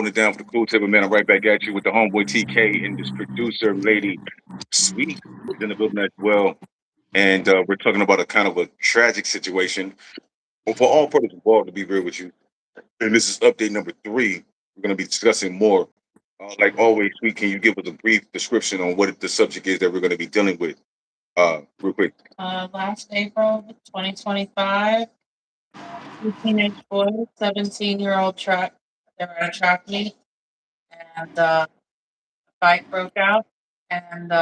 it down for the cool table, man. I'm right back at you with the homeboy TK and this producer lady, Sweet, is in the building as well. And we're talking about a kind of a tragic situation. Well, for all parties involved, to be real with you. And this is update number 3. We're going to be discussing more. Like always, Sweet, can you give us a brief description on what the subject is that we're going to be dealing with? Real quick. Last April 2025, two teenage boys, 17-year-old track, they were at a track meet, and a fight broke out, and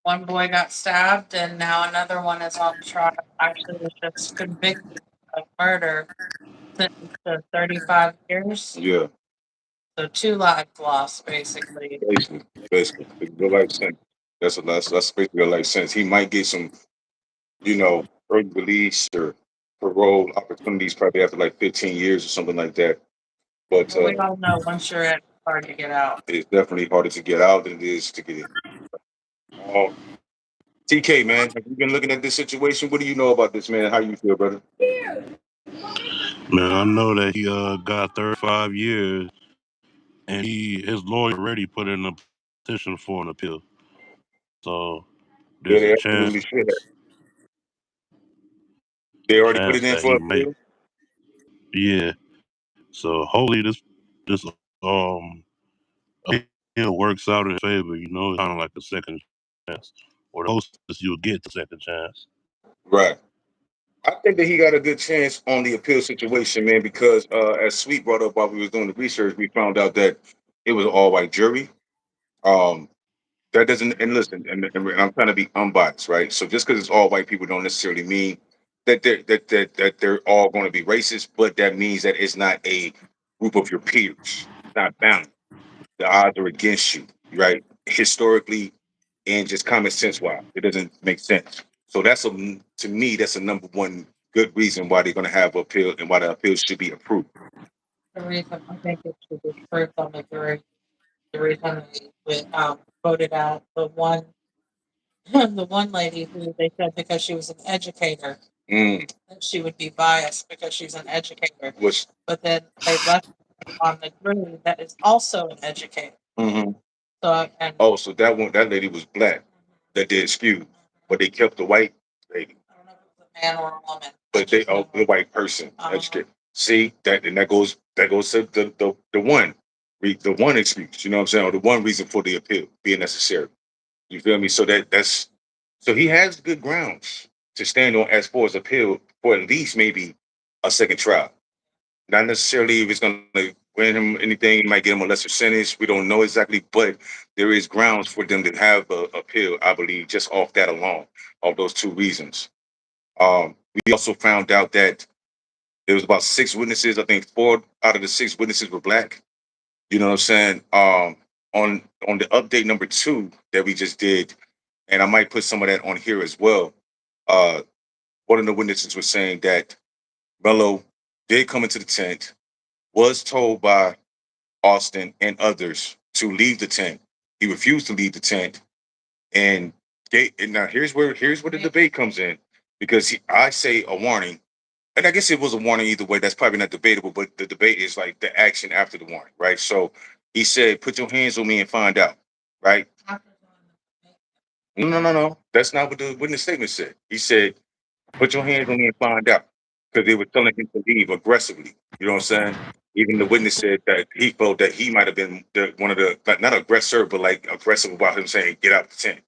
one boy got stabbed, and now another one is on trial. Actually, was just convicted of murder, sentenced to 35 years. Yeah, So 2 lives lost, basically. basically, basically, the life sentence. That's basically a life sentence. He might get some, early release or parole opportunities probably after like 15 years or something like that. But But we all know once you're in, it's hard to get out. it's definitely harder to get out than it is to get in. Uh, TK, man, have you been looking at this situation? What do you know about this, man? How you feel, brother? Man, I know that he got 35 years, and his lawyer already put in a petition for an appeal. So Yeah, there's they a chance absolutely should have. They already put it chance in that for he appeal. may. Yeah. So hopefully this um appeal works out in his favor. You know, kind of like a second chance, or the closest you'll get to second chance. Right. I think that he got a good chance on the appeal situation, man, because as Sweet brought up while we was doing the research, we found out that it was an all white jury. Um, that doesn't, and listen, and I'm trying to be unbiased, right? So just because it's all white people don't necessarily mean that they're all going to be racist, but that means that it's not a group of your peers. It's not balanced. The odds are against you, right? Historically and just common sense wise, it doesn't make sense. So to me, that's a number one good reason why they're going to have appeal and why the appeal should be approved. The reason I think it should be proof on the jury, the reason voted out the one the one lady who they said because she was an educator Mm, that she would be biased because she's an educator. which, But then they left on the jury that is also an educator. mhm. So and So that lady was black that did skew, but they kept the white lady, I don't know if it was a man or a woman. but the white person educated. See that, and that goes to the one excuse. You know what I'm saying, or the one reason for the appeal being necessary. You feel me? So he has good grounds to stand on as far as appeal for at least maybe a second trial. Not necessarily if it's going to win him anything, it might get him a lesser sentence. We don't know exactly, but there is grounds for them to have a appeal. I believe just off that alone, of those two reasons. We also found out that there was about 6 witnesses. I think 4 out of the 6 witnesses were black. You know what I'm saying? On the update number 2 that we just did, and I might put some of that on here as well. Uh, One of the witnesses was saying that Mello did come into the tent, was told by Austin and others to leave the tent. He refused to leave the tent, and and now here's where the debate comes in because I say a warning, and I guess it was a warning either way. That's probably not debatable, but the debate is like the action after the warning, right? So he said, "Put your hands on me and find out," right? No, no, no, no. That's not what the witness statement said. He said, "Put your hands on me and find out," because they were telling him to leave aggressively. You know what I'm saying? Even the witness said that he felt that he might have been one of the like, not aggressor, but like aggressive about him saying, "Get out the tent."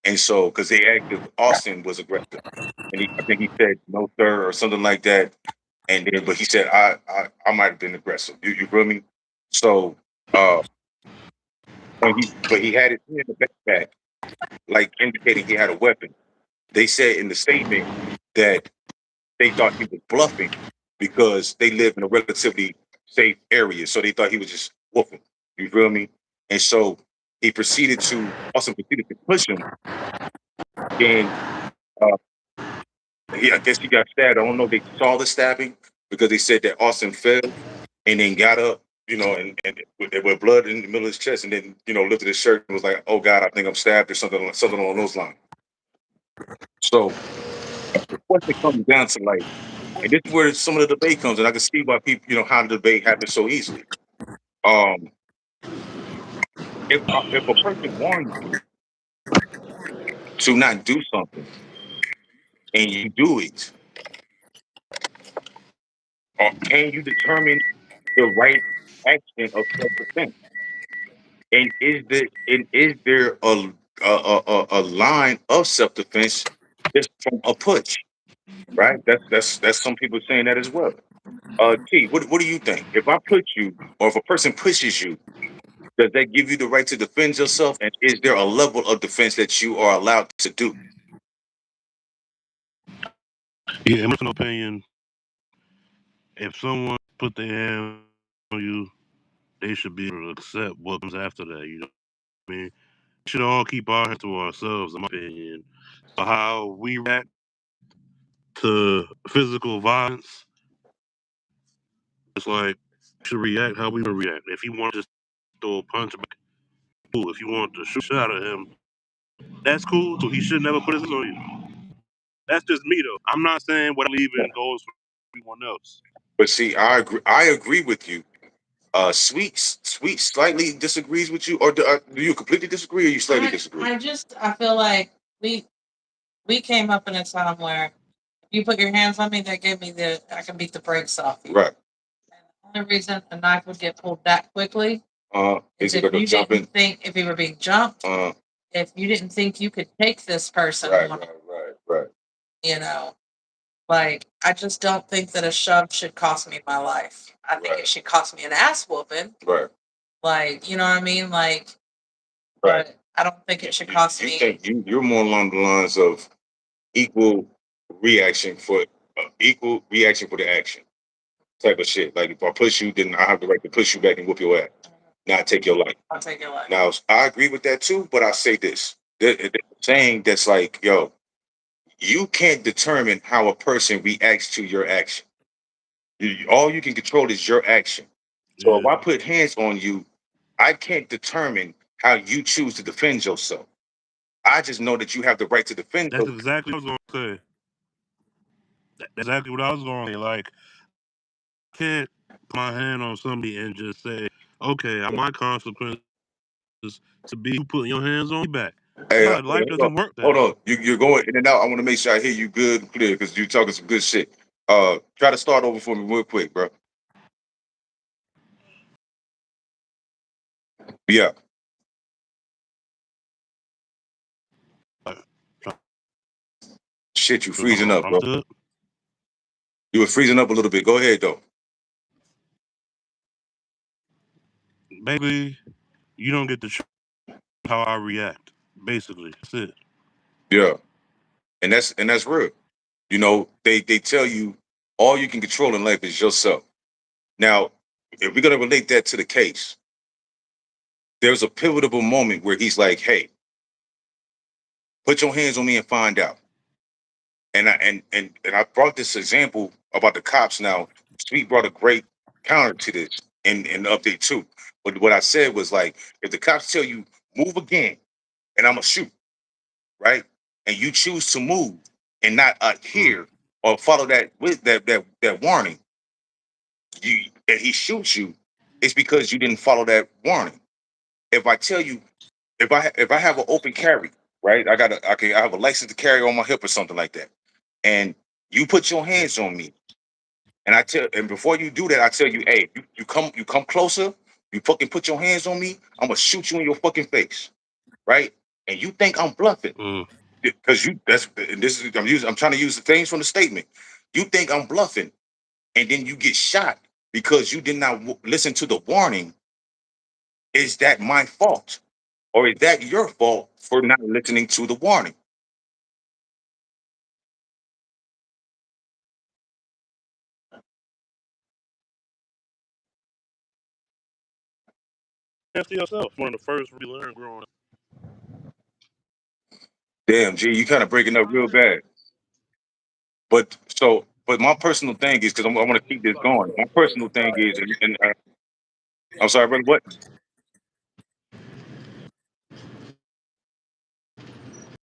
And so, because they asked if Austin was aggressive, and I think he said no, sir, or something like that. And then, but he said, I might have been aggressive. You feel me? So, uh, but he had his hand in the backpack, like indicating he had a weapon. They said in the statement that they thought he was bluffing because they live in a relatively safe area. So they thought he was just woofing. You feel me? And so Austin proceeded to push him. Then uh, I guess he got stabbed. I don't know if they saw the stabbing because they said that Austin fell and then got up, and with blood in the middle of his chest, and then lifted his shirt and was like, "Oh God, I think I'm stabbed," or something along those lines. So the question comes down to like, and this is where some of the debate comes, and I can see why people, how the debate happens so easily. Um, if a person warns you to not do something and you do it, can you determine the right action of self defense? And is there a line of self defense just from a push? Right. That's some people saying that as well. T, what do you think? If I push you, or if a person pushes you, does that give you the right to defend yourself? And is there a level of defense that you are allowed to do? Yeah, in my opinion, if someone put their hand on you, they should be able to accept what comes after that. You know what I mean? We should all keep our hands to ourselves, in my opinion. So how we react to physical violence, it's like we should react how we would react. If he wanted to just throw a punch back, cool. If you want to shoot a shot at him, that's cool. So he should never put his hands on you. That's just me though. I'm not saying what I believe in goes for everyone else. But see, I agree with you. Sweet slightly disagrees with you, or do you completely disagree, or you slightly disagree? I feel like we came up in a time where if you put your hands on me, that gave me I can beat the brakes off you. Right. And the only reason a knife would get pulled that quickly Is is it if because you jumping? didn't think if you were being jumped, if you didn't think you could take this person Right, on, right. you know, like I just don't think that a shove should cost me my life. I think Right. it should cost me an ass whooping. Right. Like, you know what I mean? Like, Right. but I don't think it should cost You me. think you're more along the lines of equal reaction for equal reaction for the action type of shit. Like if I push you, then I have the right to push you back and whoop your ass, not take your life. I'll take your life. Now I agree with that too, but I say this: they're saying that's like, yo, you can't determine how a person reacts to your action. All you can control is your action. So if Yeah, I put hands on you, I can't determine how you choose to defend yourself. I just know that you have the right to defend that's yourself. exactly what I was gonna say. That's exactly what I was gonna say. Like, can't put my hand on somebody and just say, "Okay, my consequences to be you putting your hands on me back." Hey, No, life doesn't work that hold way. on. You're going in and out. I want to make sure I hear you good and clear because you're talking some good shit. Try to start over for me real quick, bro. Yeah, Like, shit, you freezing up, I'm bro. good. You were freezing up a little bit. Go ahead, though. Basically, you don't get to choose how I react. Basically, that's it. Yeah, and that's real. You know, they tell you all you can control in life is yourself. Now, if we're gonna relate that to the case, there's a pivotal moment where he's like, "Hey, put your hands on me and find out." And I brought this example about the cops. Now, Sweet brought a great counter to this in the update too. But what I said was like, if the cops tell you move again, and I'm gonna shoot, right? And you choose to move and not Mm, adhere or follow that with that warning, and he shoots you, it's because you didn't follow that warning. If I tell you, if I have an open carry, right? I have a license to carry on my hip or something like that, and you put your hands on me, and before you do that, I tell you, hey, you come closer, you fucking put your hands on me, I'm gonna shoot you in your fucking face, right? And you think I'm bluffing mm, because I'm trying to use the things from the statement. You think I'm bluffing, and then you get shot because you did not listen to the warning. Is that my fault, or is that your fault for not listening to the warning? Answer yourself. One of the first we learn growing up. Damn, G, you kind of breaking up real bad. But my personal thing is because I want to keep this going. My personal thing is, and I'm sorry, brother, what?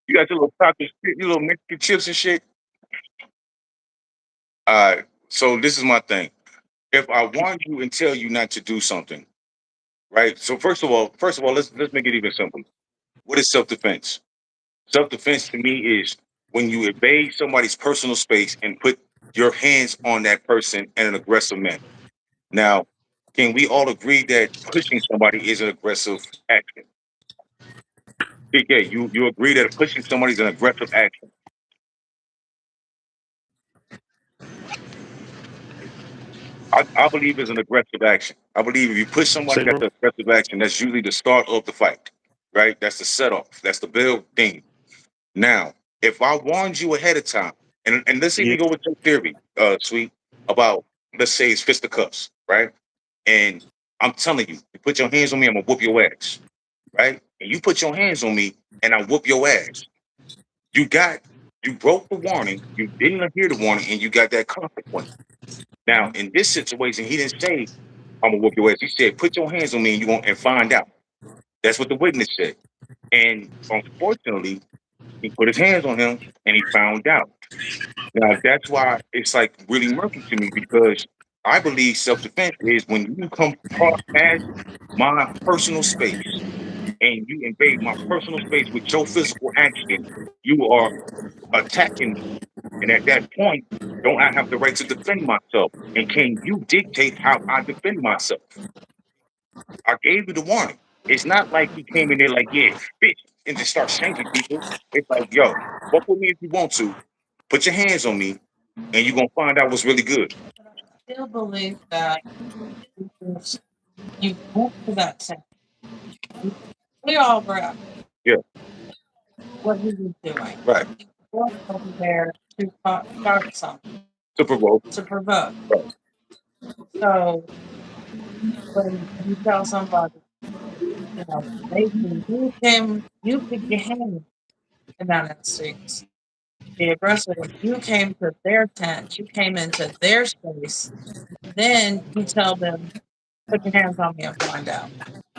You got your little pocket, your little Mexican chips and shit. All right. So this is my thing. If I warn you and tell you not to do something, right? So first of all, let's make it even simple. What is self defense? Self defense to me is when you invade somebody's personal space and put your hands on that person in an aggressive manner. Now, can we all agree that pushing somebody is an aggressive action? PK, you agree that pushing somebody is an aggressive action? I believe it's an aggressive action. I believe if you push somebody, Say, that's bro. an aggressive action. That's usually the start of the fight, right? That's the set off. That's the build thing. Now, if I warned you ahead of time, and let's Yeah. even go with your theory, sweet, about let's say it's fisticuffs, right? And I'm telling you, you put your hands on me, I'm gonna whoop your ass, right? And you put your hands on me, and I whoop your ass. You got, you broke the warning, you didn't hear the warning, and you got that consequence. Now, in this situation, he didn't say, I'm gonna whoop your ass. He said, put your hands on me and you won't and find out. That's what the witness said. And unfortunately, he put his hands on him and he found out. Now that's why it's like really murky to me because I believe self-defense is when you come past my personal space and you invade my personal space with your physical action, you are attacking me. And at that point, don't I have the right to defend myself? And can you dictate how I defend myself? I gave you the warning. It's not like he came in there like, yeah, bitch, and just start shanking people. It's like, yo, fuck with me if you want to. Put your hands on me, and you're gonna find out what's really good. But I still believe that if you went to that center, we all were at Yeah, what he was doing. right. He was over there to start something, To provoke. to provoke. Right. So when you tell somebody, Nathan, you put your hand in that instance. The aggressor, you came to their tent, you came into their space, then you tell them, put your hands on me and find out.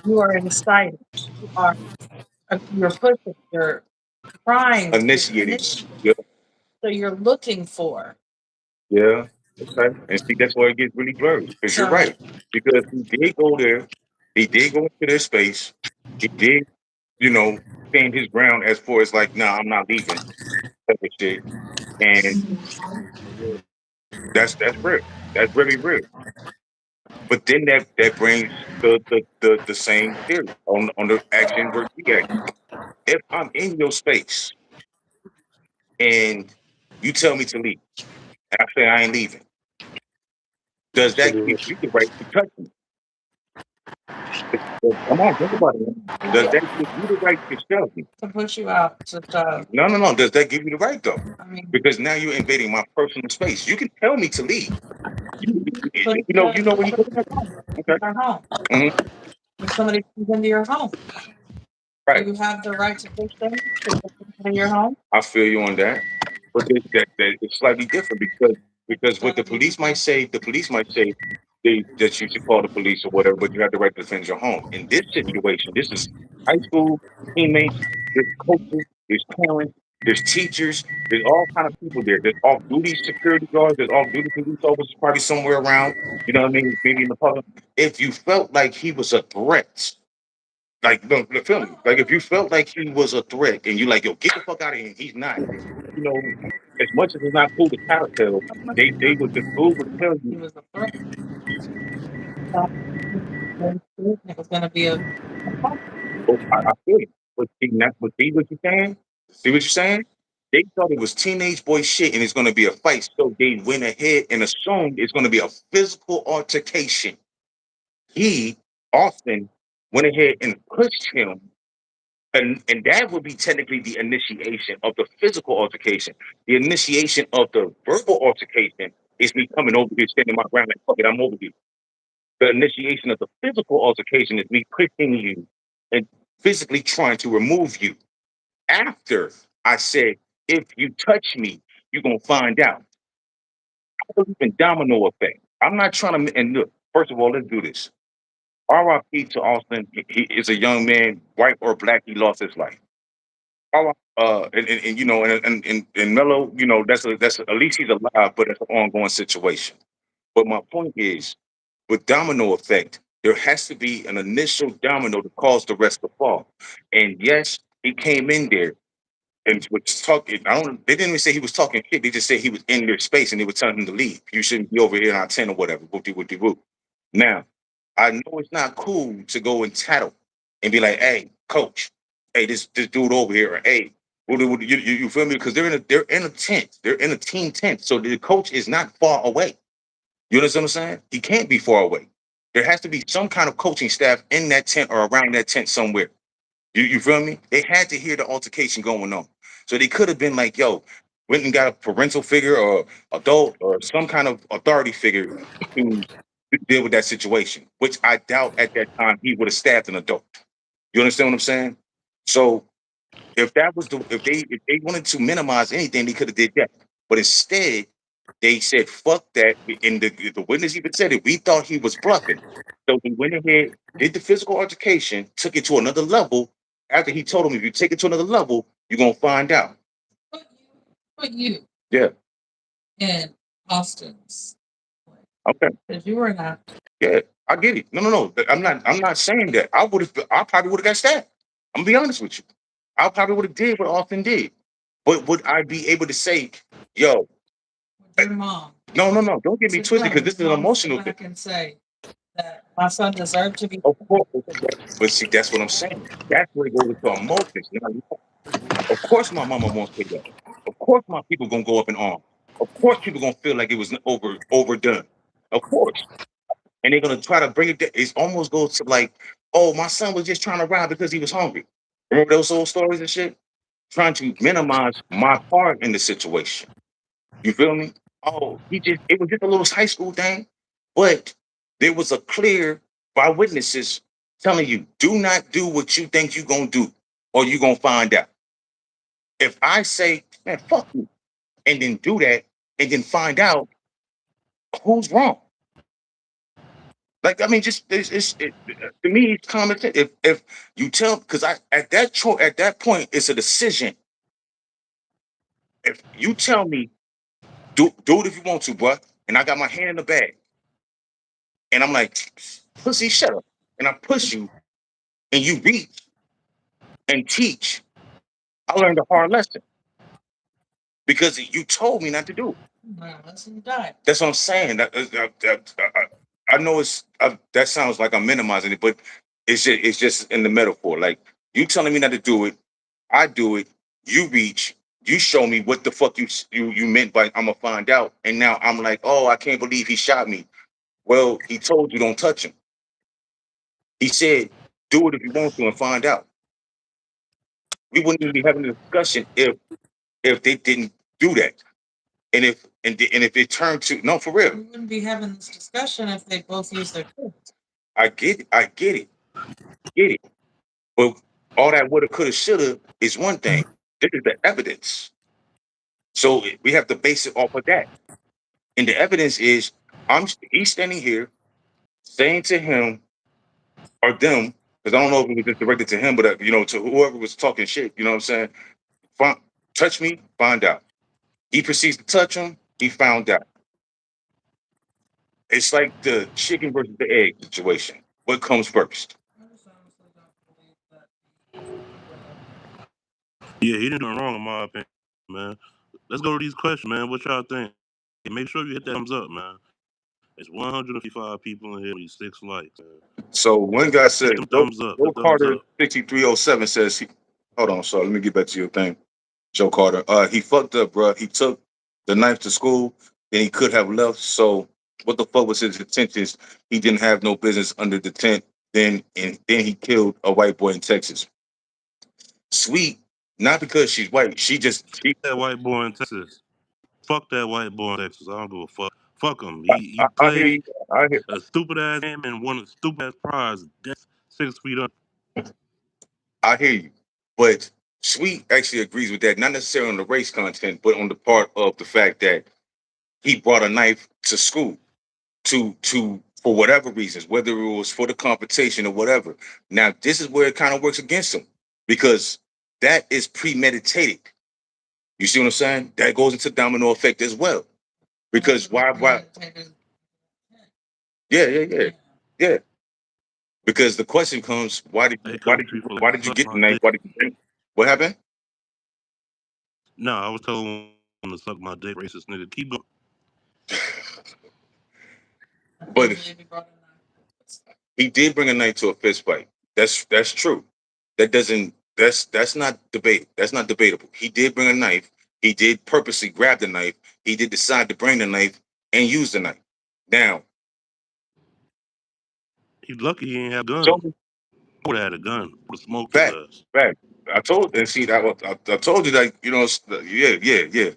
You are inciting. You are you're pushing, you're trying to Initiating. initiate. Yeah, So you're looking for. yeah. Okay. And see, that's where it gets really blurry. Because you're So right. Because he did go there, he did go into their space, he did, you know, stand his ground as far as like, nah, I'm not leaving. Type of shit. And that's real. That's very real. But then that brings the same theory on the action versus reaction. If I'm in your space and you tell me to leave, and I say I ain't leaving, does that give you the right to touch me? Come on, think about it. Does that give you the right to shove me? to push you out to shove. No, no, no. Does that give you the right though? I mean, Because now you're invading my personal space. You can tell me to leave. put You know where you put go. it in your home. Okay. Your home. Hmm. If somebody comes into your home, do Right. you have the right to push them to get them into your home? I feel you on that. But that it's slightly different because what the police might say that you should call the police or whatever, but you have the right to defend your home. In this situation, this is high school teammates, there's coaches, there's parents, there's teachers, there's all kind of people there. There's off duty security guards, there's off duty police officers probably somewhere around. You know what I mean? Maybe in the public. If you felt like he was a threat, like no, feel me. Like if you felt like he was a threat and you like, yo, get the fuck out of here, and he's not. You know, as much as it's not cool to tattletale, they would the school would tell He you. was a threat. So, it was going to be a fight. Oh, I feel you. But see, see what you're saying? See what you're saying? They thought it was teenage boy shit and it's gonna be a fight. So they went ahead and assumed it's gonna be a physical altercation. He Austin went ahead and pushed him. And that would be technically the initiation of the physical altercation. The initiation of the verbal altercation is me coming over here, standing my ground like, fuck it, I'm over here. The initiation of the physical altercation is me pushing you and physically trying to remove you. After I said, if you touch me, you're going to find out. I believe in domino effect. I'm not trying to, and look, first of all, let's do this. RIP to Austin. He is a young man, white or black, he lost his life. And you know, and Melo, you know, that's at least he's alive, but it's an ongoing situation. But my point is, with domino effect, There has to be an initial domino to cause the rest to fall. And yes, he came in there and was talking. I don't. They didn't even say he was talking shit. They just said he was in their space and they were telling him to leave. You shouldn't be over here in our tent or whatever. Whoop-de-whoop-de-whoop. Now, I know it's not cool to go and tattle and be like, "Hey, coach, hey, this dude over here," or "Hey, you feel me?" Because they're in a tent. They're in a team tent, so the coach is not far away. You understand what I'm saying? He can't be far away. There has to be some kind of coaching staff in that tent or around that tent somewhere. You feel me? They had to hear the altercation going on. So they could have been like, yo, went and got a parental figure or adult or some kind of authority figure to deal with that situation, which I doubt at that time he would have stabbed an adult. You understand what I'm saying? So if that was if they wanted to minimize anything, they could have did that. But instead, they said fuck that. And the witness even said it. We thought he was bluffing. So we went ahead, did the physical altercation, took it to another level. After he told him, if you take it to another level, you're gonna find out. Put you Yeah. in Austin's. Okay. Because you were not. Yeah. I get it. No. I'm not saying that. I probably would have got stabbed. I'm gonna be honest with you. I probably would have did what Austin did. But would I be able to say, yo, With your mom. no, don't get me Sit twisted down. because this is an Mom emotional sit thing. back and say that my son deserved to be. Of course, but see, that's what I'm saying. That's where it goes into emotions. Now, of course, my mama won't say that. Of course, my people gonna go up in arms. Of course, people gonna feel like it was overdone. Of course, and they're gonna try to bring it. It almost goes to like, oh, my son was just trying to rob because he was hungry. Remember those old stories and shit? Trying to minimize my part in the situation. You feel me? Oh, it was just a little high school thing. But there was a clear by witnesses telling you, do not do what you think you're gonna do, or you're gonna find out. If I say, man, fuck you, and then do that, and then find out who's wrong. Like, I mean, just to me, it's common sense. If you tell, because I at that point, it's a decision. If you tell me, do it if you want to, bruh, and I got my hand in the bag, and I'm like, pussy, shut up. And I push you and you reach and teach. I learned a hard lesson because you told me not to do it. Listen, die. That's what I'm saying. I know that sounds like I'm minimizing it, but it's just in the metaphor. Like you telling me not to do it, I do it. You reach, you show me what the fuck you meant by I'm gonna find out, and now I'm like, oh, I can't believe he shot me. Well, he told you don't touch him. He said, do it if you want to and find out. We wouldn't even be having a discussion if they didn't do that. And if it turned to no for real. We wouldn't be having this discussion if they both used their kids. I get it. But all that woulda, coulda, shoulda is one thing. This is the evidence. So we have to base it off of that. And the evidence is he's standing here saying to him or them, because I don't know if it was just directed to him, but to whoever was talking shit, you know what I'm saying? Find, touch me, find out. He proceeds to touch him, he found out. It's like the chicken versus the egg situation. What comes first? I just honestly don't believe that. Yeah, he didn't do wrong in my opinion, man. Let's go to these questions, man. What y'all think? Make sure you hit that thumbs up, man. It's 155 people in here with 6 likes, man. So one guy said, Hit them Joe, thumbs up. Joe The thumbs Carter up. 6307 says hold on, sorry, let me get back to your thing. Joe Carter. He fucked up, bro. He took the knife to school, then he could have left. So what the fuck was his intentions? He didn't have no business under the tent. Then he killed a white boy in Texas. Sweet, not because she's white. She That white boy in Texas. Fuck that white boy in Texas. I don't give a fuck. Fuck him. I, He I hear you. played I hear a stupid ass game and won a stupid ass prize. That's 6 feet up. I hear you. But Sweet actually agrees with that, not necessarily on the race content, but on the part of the fact that he brought a knife to school to for whatever reasons, whether it was for the competition or whatever. Now, this is where it kind of works against him because that is premeditated. You see what I'm saying? That goes into domino effect as well. Because why? Yeah. Because the question comes, Hey, coach, before why like did you suck get the my knife? dick. Why did you bring? What happened? No, I was telling him to suck my dick, racist nigga. Keep going. I can't But believe you brought it up. he did bring a knife to a fist fight. That's true. That doesn't that's not debate. That's not debatable. He did bring a knife. He did purposely grab the knife. He did decide to bring the knife and use the knife. Now, He's lucky he ain't have a gun. so I would have had a gun. Would have smoked his fact, ass. fact. I told and see that I told you that yeah.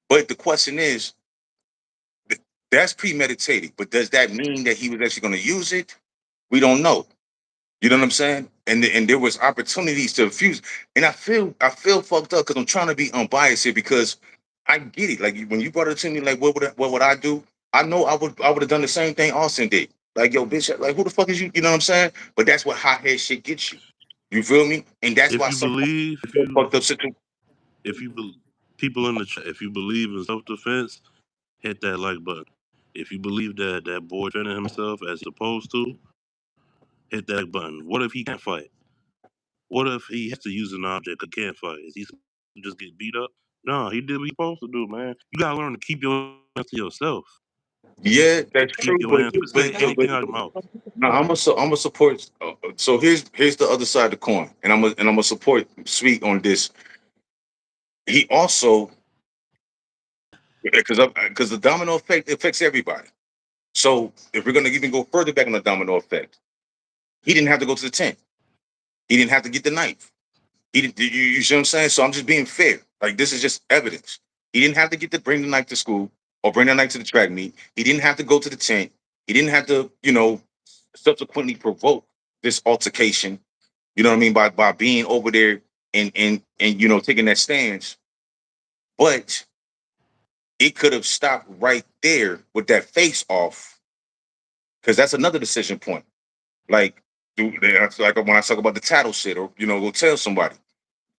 But the question is, that's premeditated. But does that mean that he was actually going to use it? We don't know. You know what I'm saying? And there was opportunities to infuse. And I feel fucked up because I'm trying to be unbiased here because I get it. Like when you brought it to me, like what would I do? I know I would have done the same thing Austin did. Like yo, bitch, like who the fuck is you? You know what I'm saying? But that's what hothead shit gets you. You feel me? And that's If why you some believe, fucked up situation. if you be, people in the chat, if you believe in self defense, hit that like button. If you believe that that boy defending himself as he's supposed to, hit that like button. What if he can't fight? What if he has to use an object and can't fight? Is he supposed to just get beat up? No, he did what he's supposed to do, man. You gotta learn to keep your hands to yourself. Yeah, that's Keep true. your hands. Say But anything out of your mouth. no, I'm a support. So here's the other side of the coin, and I'm gonna support Sweet on this. He also because the domino effect affects everybody. So if we're gonna even go further back on the domino effect, he didn't have to go to the tent. He didn't have to get the knife. He didn't. You see what I'm saying? So I'm just being fair. Like this is just evidence. He didn't have to bring the knife to school or bring the knife to the track meet. He didn't have to go to the tent. He didn't have to, subsequently provoke this altercation. You know what I mean? By being over there and taking that stance. But it could have stopped right there with that face off because that's another decision point. Like, that's like when I talk about the tattle shit, or go tell somebody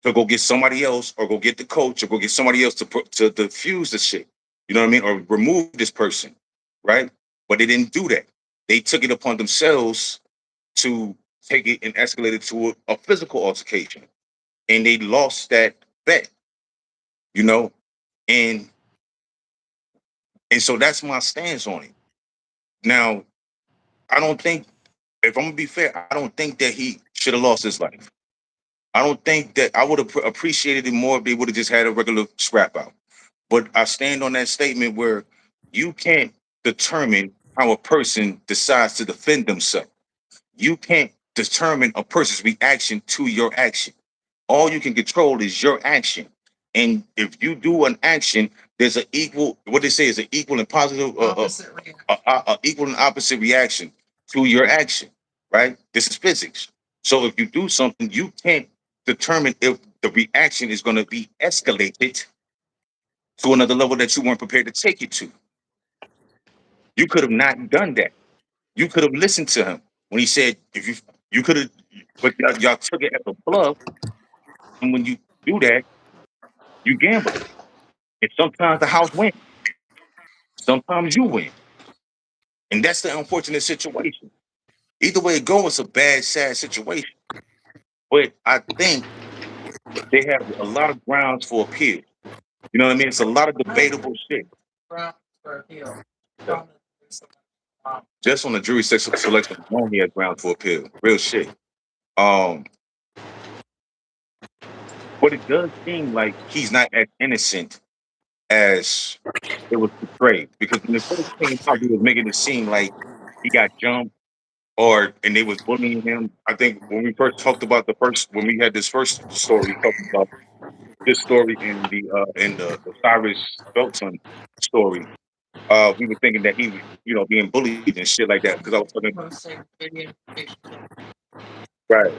to go get somebody else, or go get the coach, or go get somebody else to diffuse the shit. You know what I mean, or remove this person, right? But they didn't do that. They took it upon themselves to take it and escalate it to a physical altercation, and they lost that bet. You know, and and so that's my stance on it. Now, I don't think, if I'm gonna be fair, I don't think that he should have lost his life. I don't think that I would have appreciated it more if they would have just had a regular scrap out. But I stand on that statement where you can't determine how a person decides to defend themselves. You can't determine a person's reaction to your action. All you can control is your action. And if you do an action, there's an equal, what they say is an equal and positive, Opposite reaction. equal and opposite reaction to your action, right? This is physics. So if you do something, you can't determine if the reaction is going to be escalated to another level that you weren't prepared to take it to. You could have not done that. You could have listened to him when he said, if you could have, but y'all took it as a bluff. And when you do that, you gamble. And sometimes the house wins. Sometimes you win. And that's the unfortunate situation. Either way it goes, it's a bad, sad situation. But I think they have a lot of grounds for appeal. You know what I mean? It's a lot of debatable shit. Grounds for appeal. Yeah. Just on the jury selection alone, he has grounds for appeal. Real shit. Um, but it does seem like he's not as innocent as it was portrayed. Because when it first came out, he was making it seem like he got jumped and they was bullying him. I think when we first talked about when we had this first story, talking about this story in the Cyrus Belton story, we were thinking that he was, being bullied and shit like that. Because I was talking, Posting video. right.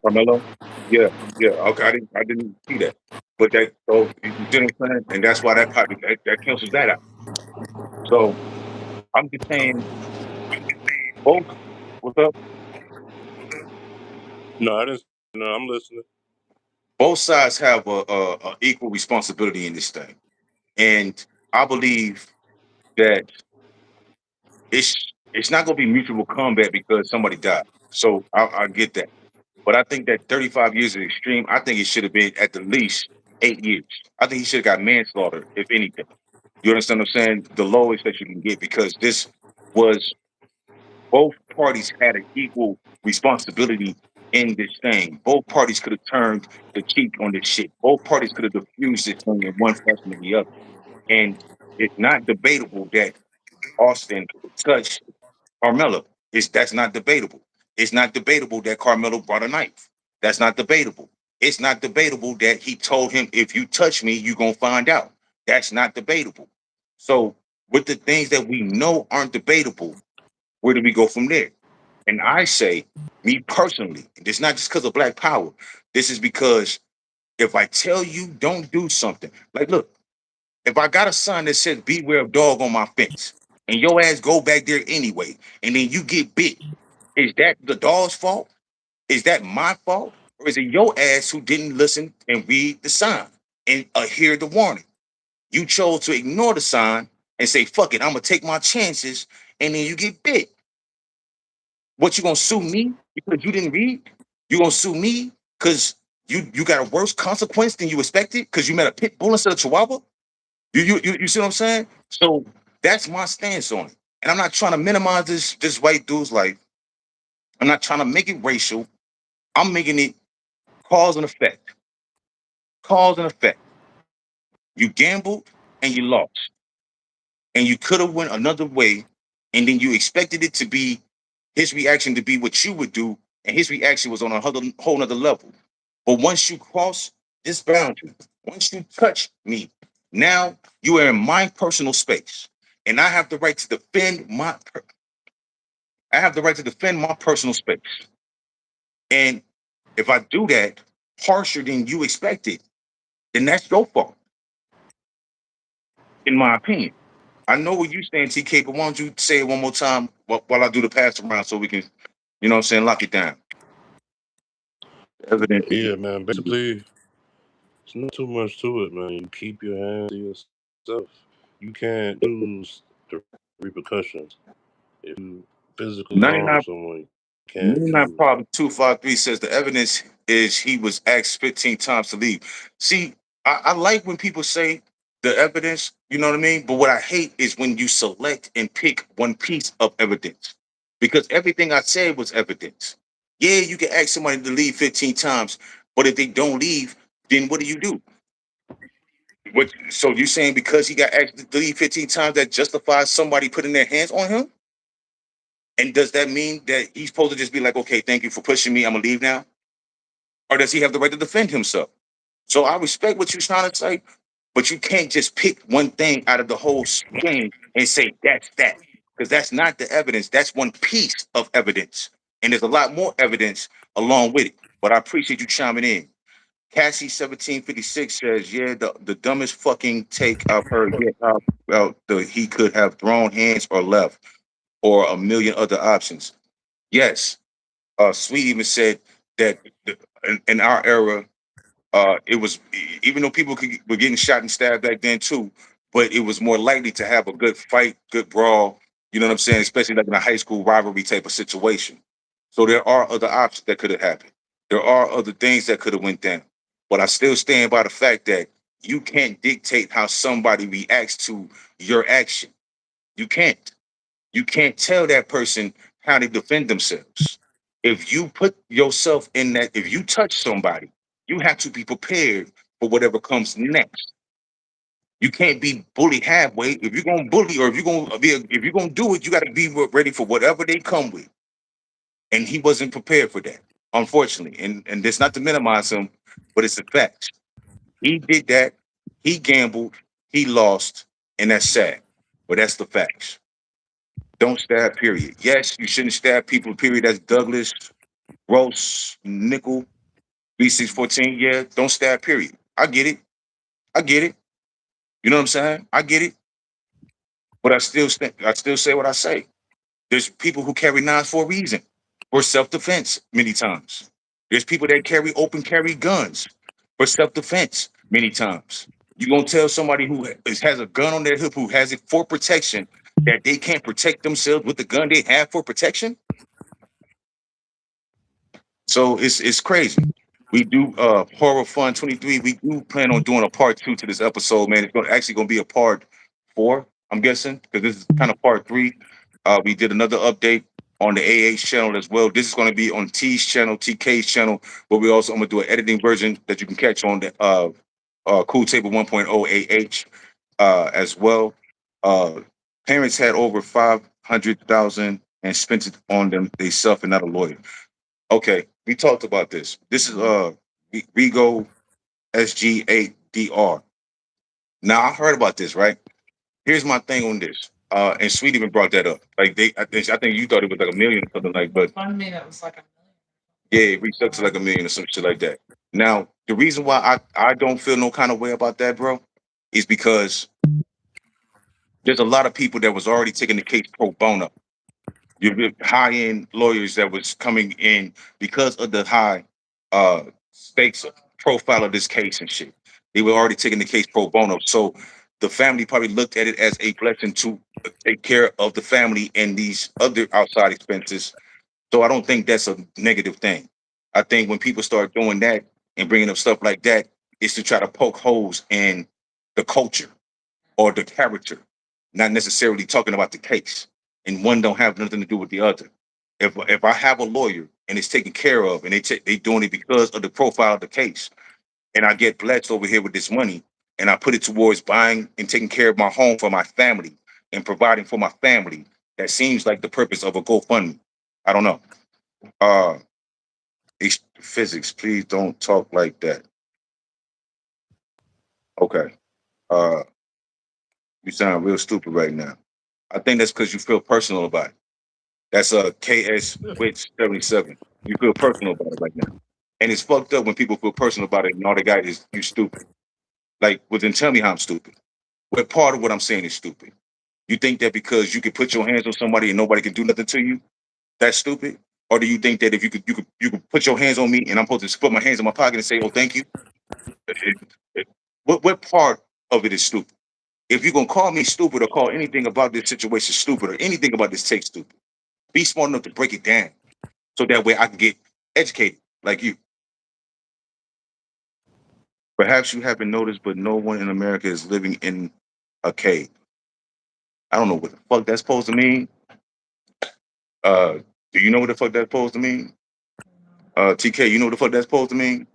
Carmelo. Yeah, yeah. Okay, I didn't see that, but you see what I'm saying, and that's why that cancels that out. So I'm just saying, both. What's up? No, I didn't. No, I'm listening. Both sides have a equal responsibility in this thing, and I believe that it's it's not going to be mutual combat because somebody died. So I get that, but I think that 35 years is extreme. I think it should have been at the least 8 years. I think he should have got manslaughter, if anything. You understand what I'm saying? The lowest that you can get because this was both parties had an equal responsibility in this thing. Both parties could have turned the cheek on this shit. Both parties could have diffused this thing in one fashion or the other. And it's not debatable that Austin touched Carmelo. That's not debatable. It's not debatable that Carmelo brought a knife. That's not debatable. It's not debatable that he told him, if you touch me, you're gonna find out. That's not debatable. So with the things that we know aren't debatable, where do we go from there? And I say, me personally, it's not just because of Black Power. This is because if I tell you don't do something, like look, if I got a sign that says beware of dog on my fence, and your ass go back there anyway, and then you get bit, is that the dog's fault? Is that my fault? Or is it your ass who didn't listen and read the sign and hear the warning? You chose to ignore the sign and say, fuck it, I'm gonna take my chances, and then you get bit. What, you gonna sue me because you didn't read? You gonna sue me because you got a worse consequence than you expected because you met a pit bull instead of chihuahua? You see what I'm saying? So that's my stance on it. And I'm not trying to minimize this white dude's life. I'm not trying to make it racial. I'm making it cause and effect. Cause and effect. You gambled and you lost. And you could have went another way, and then you expected it to be his reaction to be what you would do, and his reaction was on a whole nother level. But once you cross this boundary, once you touch me, now you are in my personal space, and I have the right to defend my personal space. And if I do that harsher than you expected, then that's your fault, in my opinion. I know where you stand, TK, but why don't you say it one more time while I do the pass around so we can, you know what I'm saying, lock it down. Evidence. Yeah, man. Basically, it's not too much to it, man. You keep your hands to yourself. You can't choose the repercussions. If you physically harm 99 someone, you can't 99 choose. problem 253 says the evidence is he was asked 15 times to leave. See, I like when people say the evidence, you know what I mean? But what I hate is when you select and pick one piece of evidence. Because everything I said was evidence. Yeah, you can ask somebody to leave 15 times, but if they don't leave, then what do you do? What, so you saying because he got asked to leave 15 times that justifies somebody putting their hands on him? And does that mean that he's supposed to just be like, okay, thank you for pushing me, I'm gonna leave now? Or does he have the right to defend himself? So I respect what you're trying to say, but you can't just pick one thing out of the whole game and say that's that. Because that's not the evidence. That's one piece of evidence. And there's a lot more evidence along with it. But I appreciate you chiming in. Cassie 1756 says, yeah, the dumbest fucking take I've heard yet about the he could have thrown hands or left or a million other options. Yes. Sweet even said that in our era, it was, even though were getting shot and stabbed back then too, but it was more likely to have a good fight, good brawl. You know what I'm saying? Especially like in a high school rivalry type of situation. So there are other options that could have happened. There are other things that could have went down. But I still stand by the fact that you can't dictate how somebody reacts to your action. You can't. You can't tell that person how to defend themselves. If you put yourself in that, if you touch somebody, you have to be prepared for whatever comes next. You can't be bullied halfway. If you're gonna bully, or if you're gonna do it, you got to be ready for whatever they come with. And he wasn't prepared for that, unfortunately. And that's not to minimize him, but it's a fact. He did that. He gambled. He lost, and that's sad. But that's the facts. Don't stab, period. Yes, you shouldn't stab people, period. That's Douglas, Gross, Nickel, B614. Yeah, don't stab, period. I get it. I get it. You know what I'm saying? I get it. But I still say what I say. There's people who carry knives for a reason, for self-defense many times. There's people that carry open carry guns for self-defense many times. You gonna tell somebody who has a gun on their hip, who has it for protection, that they can't protect themselves with the gun they have for protection? So it's crazy. We do Horror Fun 23. We do plan on doing a part two to this episode, man. It's gonna be a part four, I'm guessing, because this is kind of part three. We did another update on the AH channel as well. This is gonna be on T's channel, TK's channel, but we also I'm gonna do an editing version that you can catch on the Cool Table 1.0 AH as well. Uh Parents had over 500,000 and spent it on them themselves and not a lawyer. Okay, we talked about this. This is Rigo SG8DR. Now I heard about this, right? Here's my thing on this. And Sweet even brought that up. Like I think you thought it was like a million or something like, but Fund me that was like a yeah, it reached up to like a million or some shit like that. Now, the reason why I don't feel no kind of way about that, bro, is because there's a lot of people that was already taking the case pro bono. You get high end lawyers that was coming in because of the high stakes profile of this case and shit. They were already taking the case pro bono. So the family probably looked at it as a blessing to take care of the family and these other outside expenses. So I don't think that's a negative thing. I think when people start doing that and bringing up stuff like that, it's to try to poke holes in the culture or the character, not necessarily talking about the case. And one don't have nothing to do with the other. If I have a lawyer and it's taken care of and they doing it because of the profile of the case, and I get blessed over here with this money and I put it towards buying and taking care of my home for my family and providing for my family, that seems like the purpose of a GoFundMe. I don't know. Uh Physics, please don't talk like that. Okay. Uh you sound real stupid right now. I think that's because you feel personal about it. That's a KS Witch 77. You feel personal about it right now. And it's fucked up when people feel personal about it and all they got is you stupid. Like, well, then tell me how I'm stupid. What part of what I'm saying is stupid? You think that because you can put your hands on somebody and nobody can do nothing to you, that's stupid? Or do you think that if you could put your hands on me and I'm supposed to put my hands in my pocket and say, oh, thank you? What part of it is stupid? If you're gonna call me stupid or call anything about this situation stupid or anything about this take stupid, be smart enough to break it down so that way I can get educated like you. Perhaps you haven't noticed, but no one in America is living in a cave. I don't know what the fuck that's supposed to mean. Uh, do you know what the fuck that's supposed to mean? TK, you know what the fuck that's supposed to mean?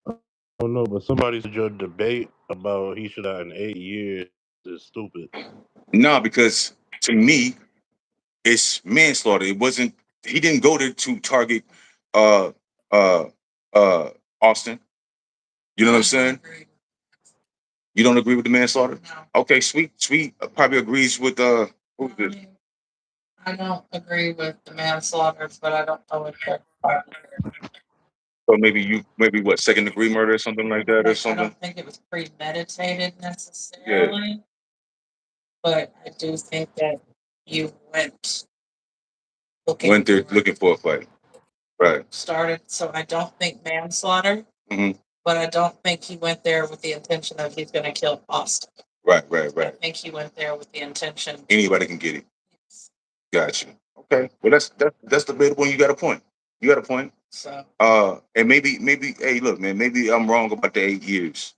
I don't know, but somebody said your debate about he should have in 8 years is stupid. No, because to me, it's manslaughter. It wasn't. He didn't go there to target uh uh uh Austin. You know what I'm saying? You don't agree with the manslaughter? no. Okay, sweet probably agrees with who's this? I don't agree with the manslaughter, but I don't know if that's part of it. So maybe what, second degree murder or something like that or Like, I something? don't think it was premeditated Yeah. necessarily, but I do think that you went Went there for looking for a fight. Right. started. So I don't think manslaughter, Hmm. but I don't think he went there with the intention of he's going to kill Austin. Right, I right. think he went there with the intention. Anybody can get it. Gotcha. Okay. Well, that's debatable. And you got a point. You got a point. So And maybe hey, look, man, maybe I'm wrong about the 8 years.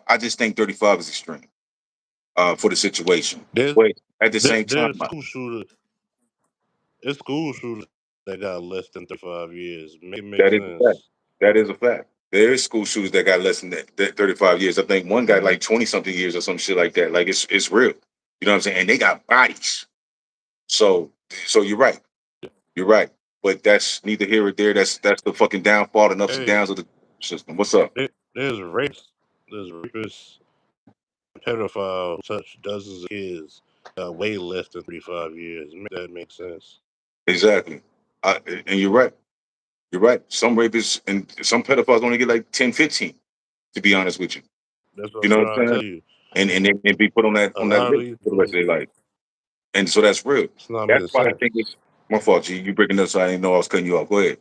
I just think 35 is extreme. For the situation. There's But at the same time, there's school shooters that got less than 35 years. Make that is a fact. sense. That is a fact. There is school shooters that got less than that 35 years. I think one got like 20 something years or some shit like that. Like it's real. You know what I'm saying? And they got bodies. So you're right. You're right. But that's neither here or there. That's the fucking downfall and ups and Hey, downs of the system. What's up? there's rapists, pedophiles, who touch dozens of kids, got way less than 35 years. Make that make sense? Exactly. And you're right. You're right. Some rapists and some pedophiles only get like 10, 15, to be honest with you. That's what You I'm know what trying I'm to saying? tell you. And be put A on that lot of list these for the rest of people, their life. And so that's real. it's not That's making why I think sense. it's my fault, G. You breaking up, so I didn't know I was cutting you off. Go ahead.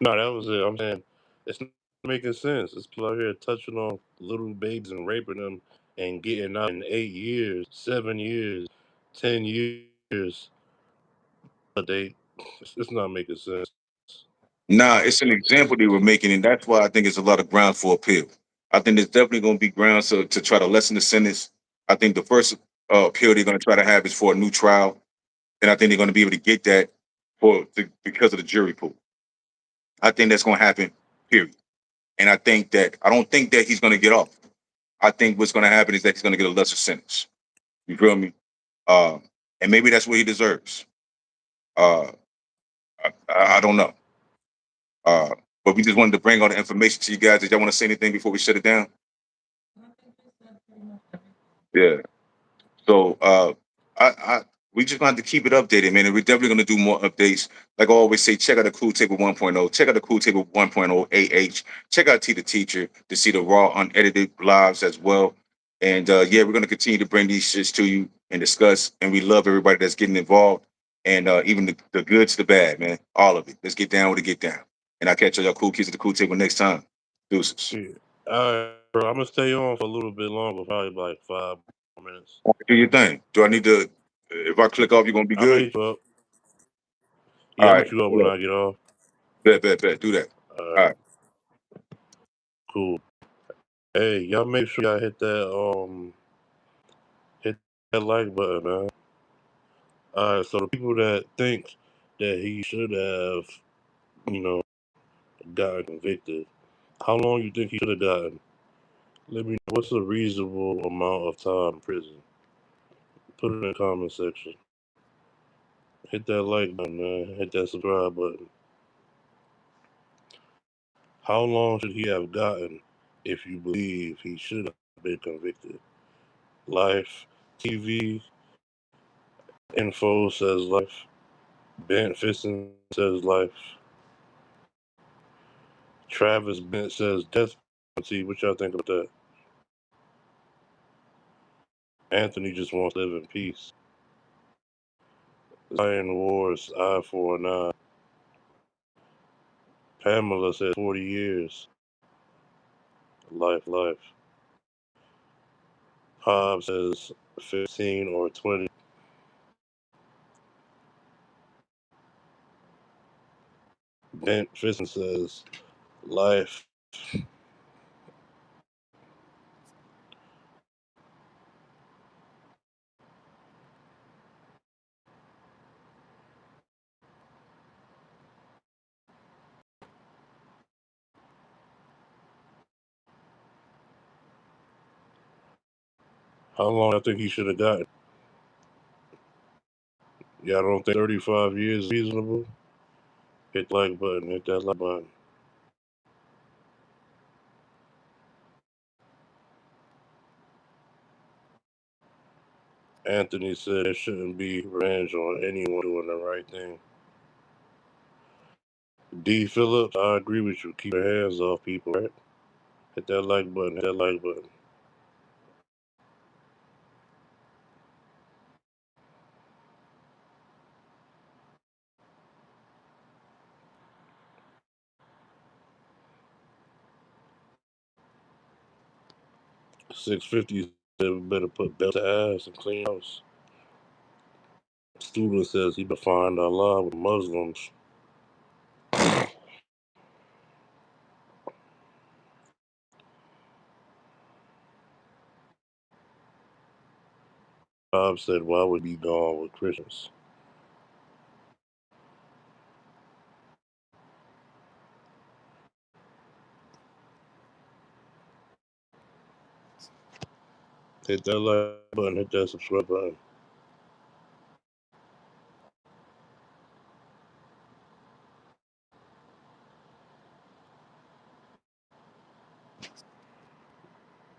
No, that was it. I'm saying it's making sense. It's people out here touching on little babies and raping them and getting out in 8 years, 7 years, 10 years. But it's not making sense. Nah, it's an example they were making, and that's why I think it's a lot of grounds for appeal. I think there's definitely going to be grounds to try to lessen the sentence. I think the first appeal they're going to try to have is for a new trial, and I think they're going to be able to get that because of the jury pool. I think that's going to happen. Period. And I don't think that he's going to get off. I think what's going to happen is that he's going to get a lesser sentence. You feel me? Uh, and maybe that's what he deserves. Uh, I don't know. Uh, but we just wanted to bring all the information to you guys. Did y'all want to say anything before we shut it down? Yeah. So I we just going to keep it updated, man. And we're definitely going to do more updates. Like I always say, check out the Cool Table 1.0. Check out the Cool Table 1.0 AH. Check out T the Teacher to see the raw, unedited lives as well. And yeah, we're going to continue to bring these shits to you and discuss. And we love everybody that's getting involved. And even the good to the bad, man. All of it. Let's get down with it, get down. And I'll catch y'all cool kids at the Cool Table next time. Deuces. Yeah. All right, bro. I'm gonna stay on for a little bit longer, probably like 5 more minutes. Do your thing. Do I need to, if I click off, you're going to be I'm gonna good? hit you up. All Yeah, I'm gonna right. hit you up Hold when up. I get off. Bet. Do that. All All right, right. cool. Hey, y'all make sure y'all hit that like button, man. All right, so the people that think that he should have, you know, gotten convicted, how long you think he should have gotten? Let me know what's a reasonable amount of time in prison. Put it in the comment section. Hit that like button, man. Hit that subscribe button. How long should he have gotten if you believe he should have been convicted? Life, TV, info says life. Bent Fiston says life. Travis Bent says death penalty. What y'all think about that? Anthony just wants to live in peace. Zion Wars, I-49. Pamela says 40 years. Life. Hobbs says 15 or 20. Bent Fiston says life. How long I think he should have gotten? Y'all don't think 35 years is reasonable? Hit like button. Hit that like button. Anthony said there shouldn't be revenge on anyone doing the right thing. D. Phillips, I agree with you. Keep your hands off people, right? Hit that like button. Hit that like button. $6.50 said we better put belt to ass and clean house. Student says he been find Allah with Muslims. Bob said, why would he be gone with Christians? Hit that like button. Hit that subscribe button.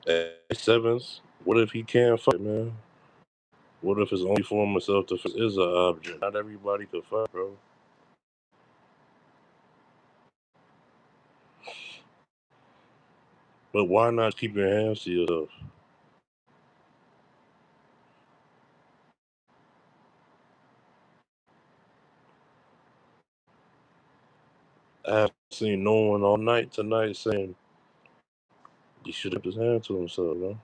Hey, Sevens, what if he can't fight, man? What if his only form of self-defense is an object? Not everybody could fight, bro. But why not keep your hands to yourself? After seen no one all night tonight saying he should have kept his hand to himself, you know?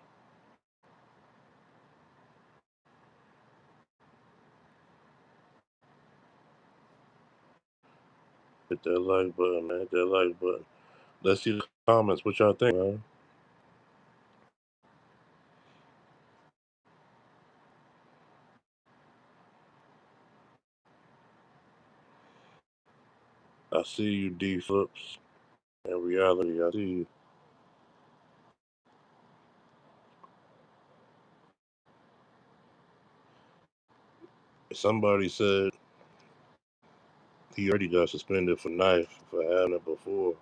Hit that like button, man. Hit that like button. Let's see the comments. What y'all think, man? I see you, D Flips. In reality, I see you. Somebody said he already got suspended for knife for having it before.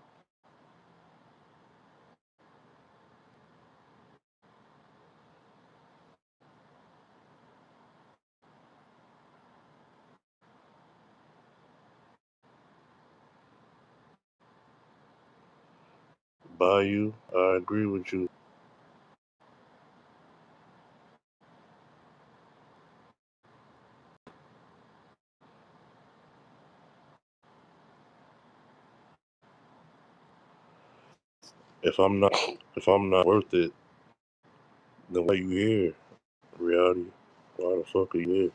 Bayou, I agree with you. If I'm not, if I'm not worth it, then why you here? Reality, why the fuck are you here?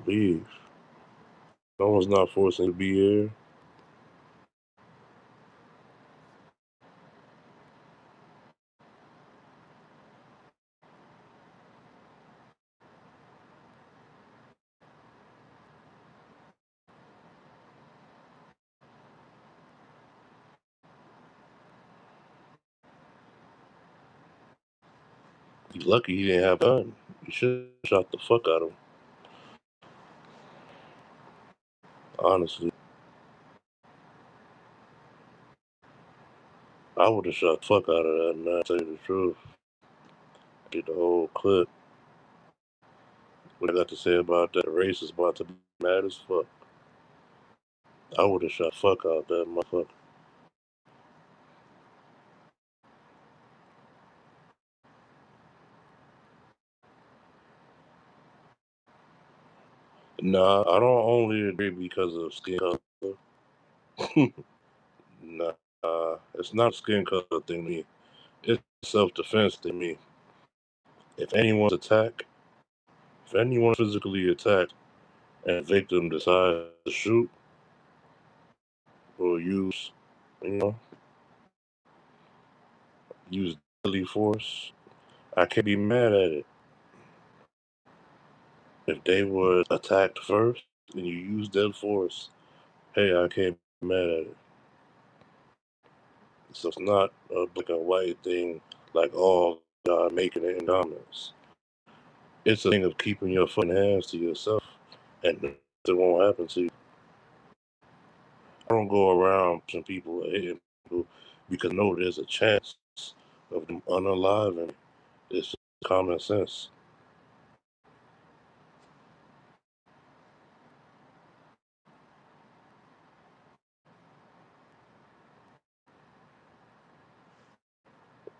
Leave. No one's not forcing you to be here. He's lucky he didn't have a gun. You should have shot the fuck out of him. Honestly, I would have shot the fuck out of that man. Tell you the truth. Get the whole clip. What I got to say about that? The race is about to be mad as fuck. I would have shot the fuck out that motherfucker. Nah, I don't only agree because of skin color. Nah, it's not a skin color thing to me. It's self-defense to me. If anyone's attacked, if anyone physically attacked and the victim decides to shoot or you know, use deadly force, I can't be mad at it. If they were attacked first and you use deadly force, hey, I can't be mad at it. So it's not a black and white thing like, oh, God, making it in dominance. It's a thing of keeping your fucking hands to yourself and nothing won't happen to you. I don't go around pushing people or hitting people because I know there's a chance of them unaliving. It's common sense.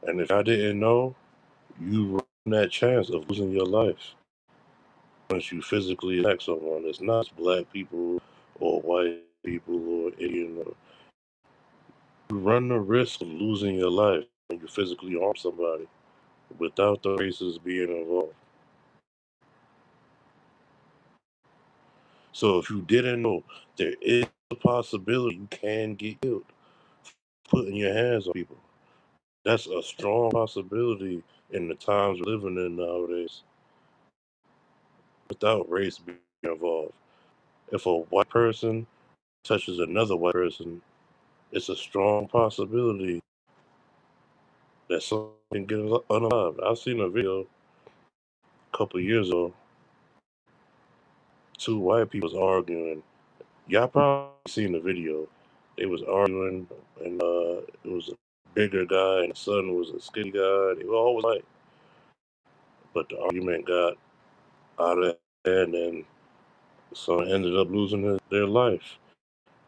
And if I didn't know, you run that chance of losing your life once you physically attack someone. It's not black people or white people or Indian. You run the risk of losing your life when you physically harm somebody without the races being involved. So if you didn't know, there is a possibility you can get killed putting your hands on people. That's a strong possibility in the times we're living in nowadays without race being involved. If a white person touches another white person, it's a strong possibility that someone can get unalived. I've seen a video a couple of years ago. Two white people was arguing. Y'all probably seen the video. They was arguing, and it was a bigger guy, and the son was a skinny guy. They were always white, but the argument got out of hand, and someone ended up losing their life.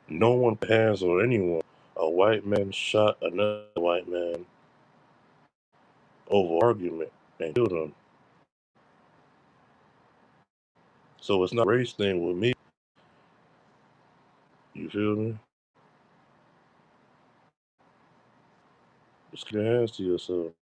No one put hands on anyone. A white man shot another white man over argument and killed him. So it's not a race thing with me. You feel me? Just keep your hands to yourself.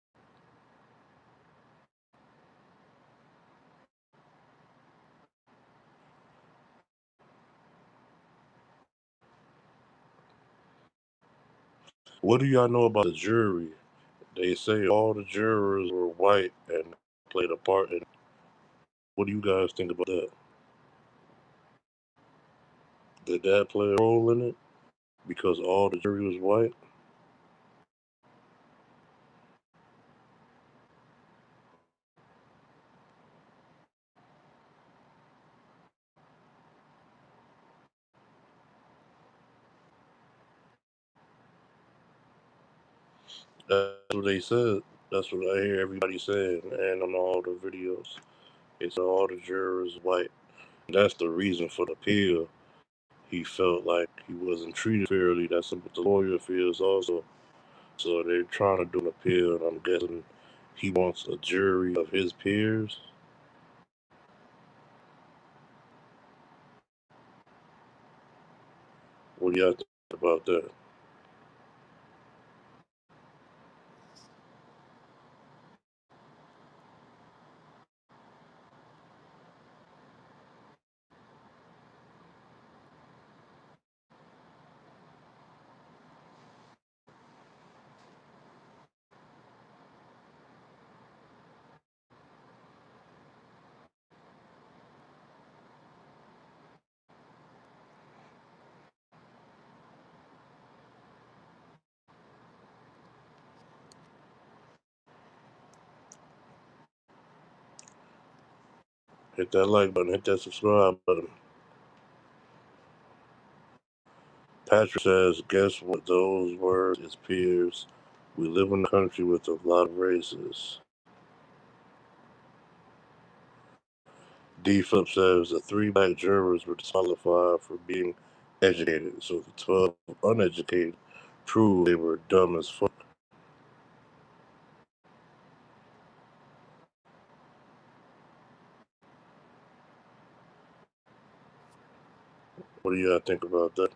What do y'all know about the jury? They say all the jurors were white and played a part in it. What do you guys think about that? Did that play a role in it? Because all the jury was white? That's what they said. That's what I hear everybody saying, and on all the videos. They said all the jurors white. That's the reason for the appeal. He felt like he wasn't treated fairly. That's what the lawyer feels also. So they're trying to do an appeal, and I'm guessing he wants a jury of his peers. What do y'all think about that? Hit that like button, hit that subscribe button. Patrick says, guess what those words is peers. We live in a country with a lot of races. D. Flip says the 3 black jurors were disqualified for being educated, so the 12 uneducated proved they were dumb as fuck. What do y'all think about that?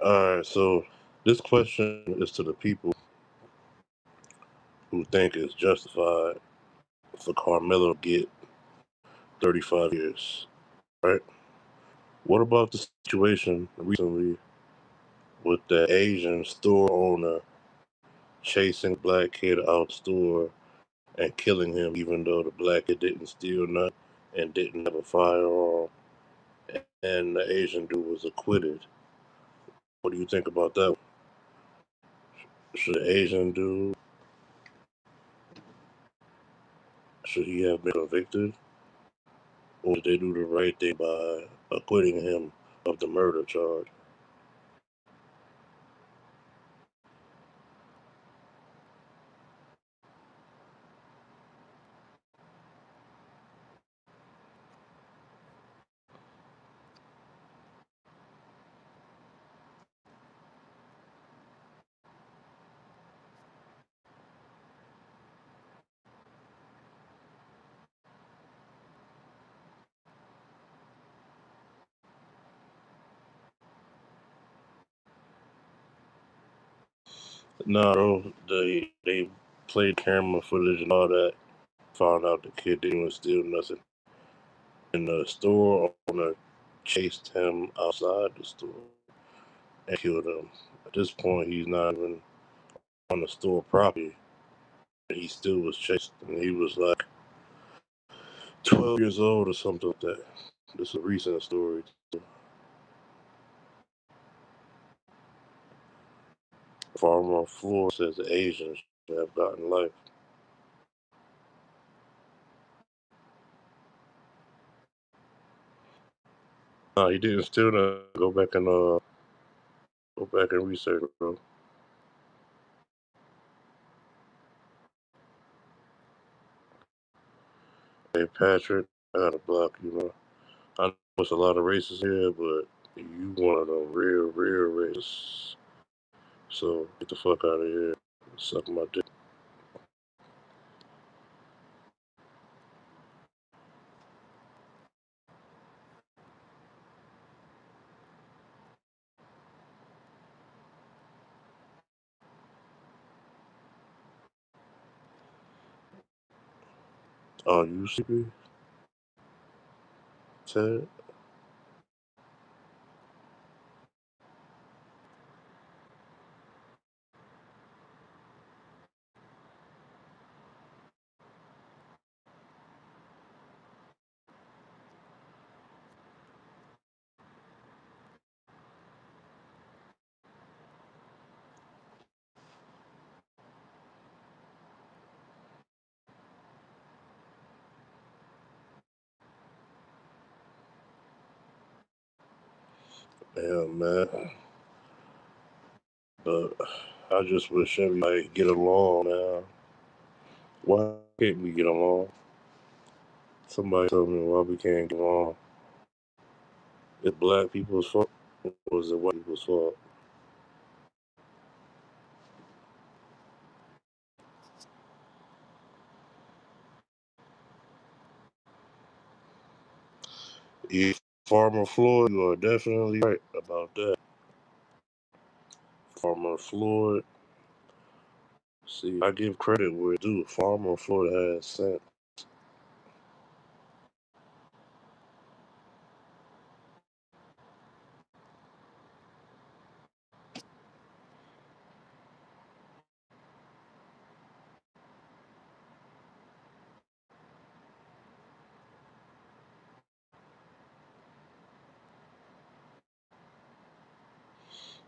Alright, so this question is to the people who think it's justified for Carmelo to get 35 years, right? What about the situation recently with the Asian store owner chasing black kid out the store and killing him even though the black kid didn't steal nothing and didn't have a firearm and the Asian dude was acquitted? What do you think about that? Should the Asian dude, should he have been convicted? Or did they do the right thing by acquitting him of the murder charge? No, bro. They played camera footage and all that. Found out the kid didn't even steal nothing. And the store owner chased him outside the store and killed him. At this point, he's not even on the store property. He still was chased, and he was like 12 years old or something like that. This is a recent story. Farmer Floor says the Asians should have gotten life. No, he didn't steal that. Go back and research, bro. Hey, Patrick. I gotta block you, man. I know it's a lot of racists here, but you one of them real racists. So get the fuck out of here. Suck my dick. Are you sleepy, Ted? Yeah, man. But I just wish everybody get along, man. Why can't we get along? Somebody told me why we can't get along. Is black people's fault or is it white people's fault? Yeah, Farmer Floyd, you are definitely right about that. Farmer Floyd, see, I give credit where it's due. Farmer Floyd has sense.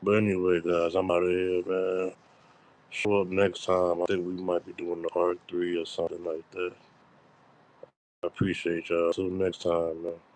But anyway, guys, I'm out of here, man. Show up next time. I think we might be doing the part 3 or something like that. I appreciate y'all. Till next time, man.